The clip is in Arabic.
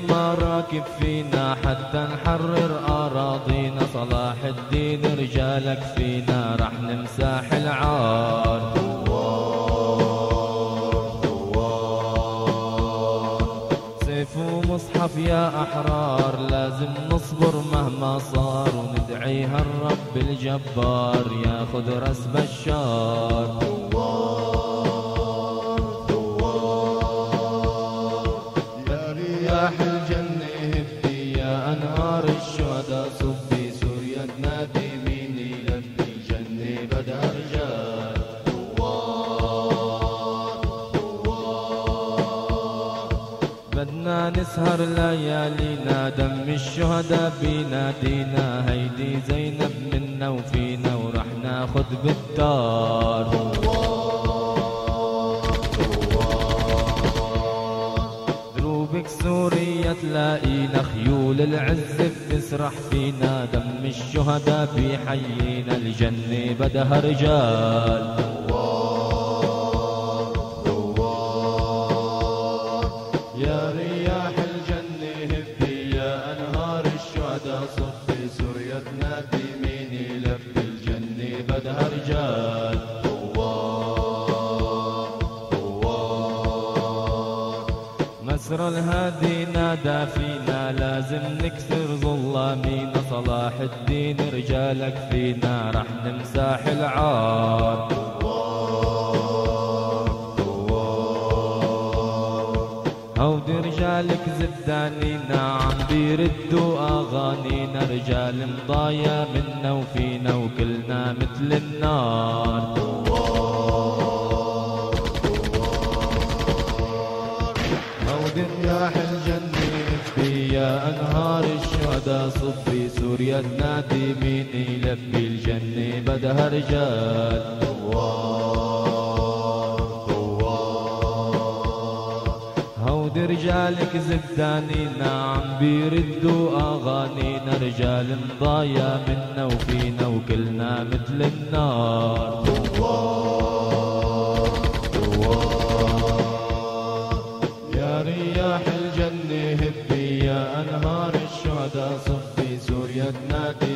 مراكب فينا حتى نحرر أراضينا، صلاح الدين رجالك فينا رح نمساح العار. سيف ومصحف يا أحرار لازم نصبر مهما صار، وندعي هالرب الجبار ياخذ رأس بشار. رياح الجنة هبي يا أنهار الشهداء صبي، سوريا تنادي مين يلبي الجنة بدها رجال. بدنا نسهر ليالينا دم الشهداء بينادينا، هيدي زينب منا وفينا ورح ناخد بالدار. سوريا تلاقينا خيول العز بتسرح فينا، دم الشهداء بيحيينا الجنة بدها رجال. يا رياح الجنة هبي يا أنهار الشهداء صفي، سوريا تنادي مين يلبي الجنة بدها رجال. مسرى الهادي نادى فينا لازم نكسر ظلامينا، صلاح الدين رجالك فينا رح نمساح العار. هودي رجالك زبدانينا عم بيردوا اغانينا، رجال مضايا منا وفينا وكلنا مثل النار. رياح الجنة هبي يا أنهار الشهداء صبي، سوريا تنادي مين يلبي الجنة بدها رجال. هودي رجالك زبدانينا عم بيردوا أغانينا، رجال مضايا منا وفينا وكلنا مثل النار. رياح الجنة هبي يا أنهار الشهداء صفي، سوريا تنادي